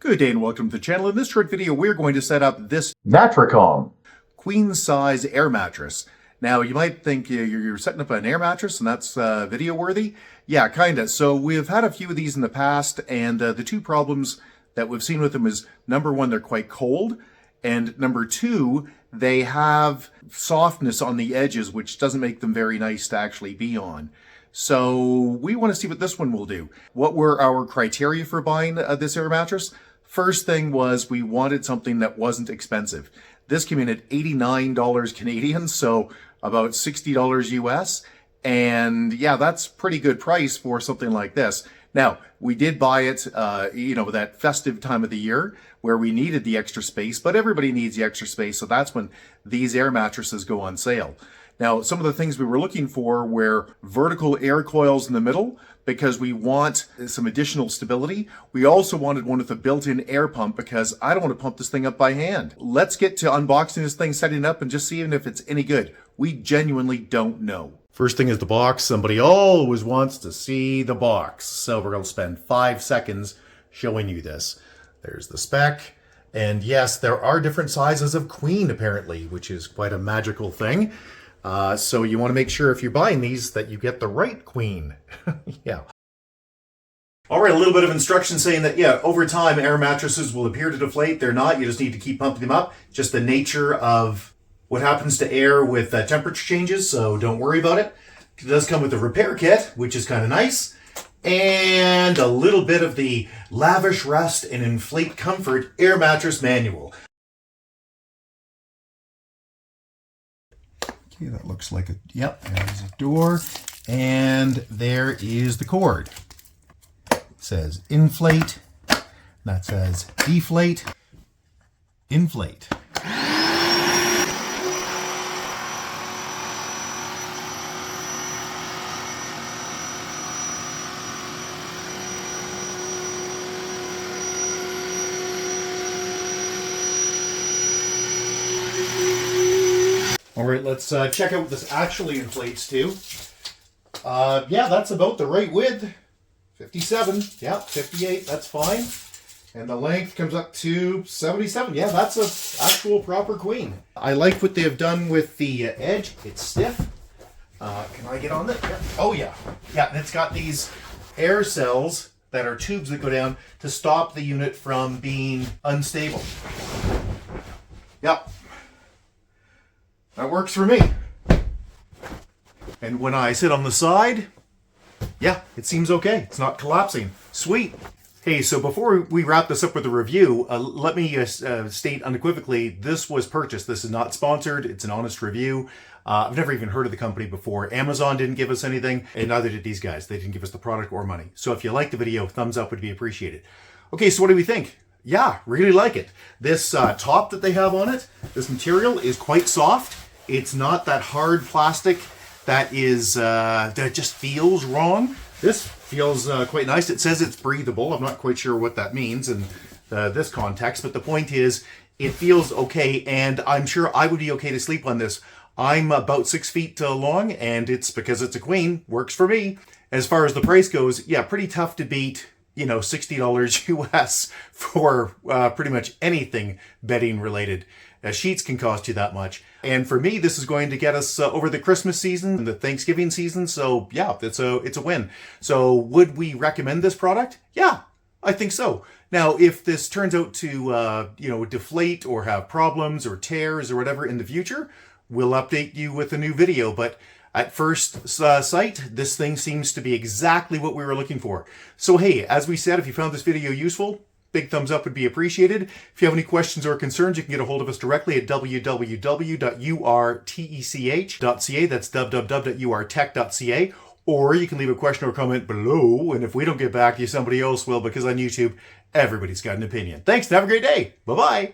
Good day and welcome to the channel. In this short video, we're going to set up this Natracalm Queen Size Air Mattress. Now, you might think you're setting up an air mattress and that's video worthy. Yeah, kind of. So we've had a few of these in the past, and the two problems that we've seen with them is, number one, they're quite cold, and number two, they have softness on the edges, which doesn't make them very nice to actually be on. So we want to see what this one will do. What were our criteria for buying this air mattress? First thing was we wanted something that wasn't expensive. This came in at $89 Canadian, so about $60 US. And yeah, that's pretty good price for something like this. Now, we did buy it, that festive time of the year where we needed the extra space, but everybody needs the extra space, so that's when these air mattresses go on sale. Now, some of the things we were looking for were vertical air coils in the middle because we want some additional stability. We also wanted one with a built-in air pump because I don't want to pump this thing up by hand. Let's get to unboxing this thing, setting it up, and just seeing if it's any good. We genuinely don't know. First thing is the box. Somebody always wants to see the box. So we're going to spend 5 seconds showing you this. There's the spec. And yes, there are different sizes of queen apparently, which is quite a magical thing. So you want to make sure if you're buying these that you get the right queen. Yeah. All right, a little bit of instruction saying that, yeah, over time, air mattresses will appear to deflate. They're not. You just need to keep pumping them up. Just the nature of what happens to air with temperature changes, so don't worry about it. It does come with a repair kit, which is kind of nice. And a little bit of the Lavish Rest and Inflate Comfort Air Mattress Manual. Okay, that looks like a, yep, there's a door, and there is the cord. It says Inflate, that says Deflate, Inflate. All right, let's check out what this actually inflates to. Yeah, that's about the right width. 57, yeah, 58, that's fine. And the length comes up to 77. Yeah, that's an actual proper queen. I like what they have done with the edge. It's stiff. Can I get on it? Yeah. Oh, yeah. Yeah, and it's got these air cells that are tubes that go down to stop the unit from being unstable. Yep. That works for me. And when I sit on the side, yeah, it seems okay. It's not collapsing. Sweet. Hey, so before we wrap this up with a review, let me state unequivocally, this was purchased. This is not sponsored. It's an honest review. I've never even heard of the company before. Amazon didn't give us anything, and neither did these guys. They didn't give us the product or money. So if you like the video, thumbs up would be appreciated. Okay, so what do we think? Yeah, really like it. This top that they have on it, this material is quite soft. It's not that hard plastic that is that just feels wrong. This feels quite nice. It says it's breathable. I'm not quite sure what that means in this context, but the point is it feels okay, and I'm sure I would be okay to sleep on this. I'm about 6 feet long, and it's because it's a queen. Works for me. As far as the price goes, yeah, pretty tough to beat, $60 US for pretty much anything bedding related. Sheets can cost you that much. And for me, this is going to get us over the Christmas season and the Thanksgiving season. So yeah, it's a win. So would we recommend this product? Yeah, I think so. Now, if this turns out to, deflate or have problems or tears or whatever in the future, we'll update you with a new video. But at first sight, this thing seems to be exactly what we were looking for. So hey, as we said, if you found this video useful, big thumbs up would be appreciated. If you have any questions or concerns, you can get a hold of us directly at www.urtech.ca. That's www.urtech.ca. Or you can leave a question or comment below, and if we don't get back to you, somebody else will, because on YouTube, everybody's got an opinion. Thanks, and have a great day. Bye-bye.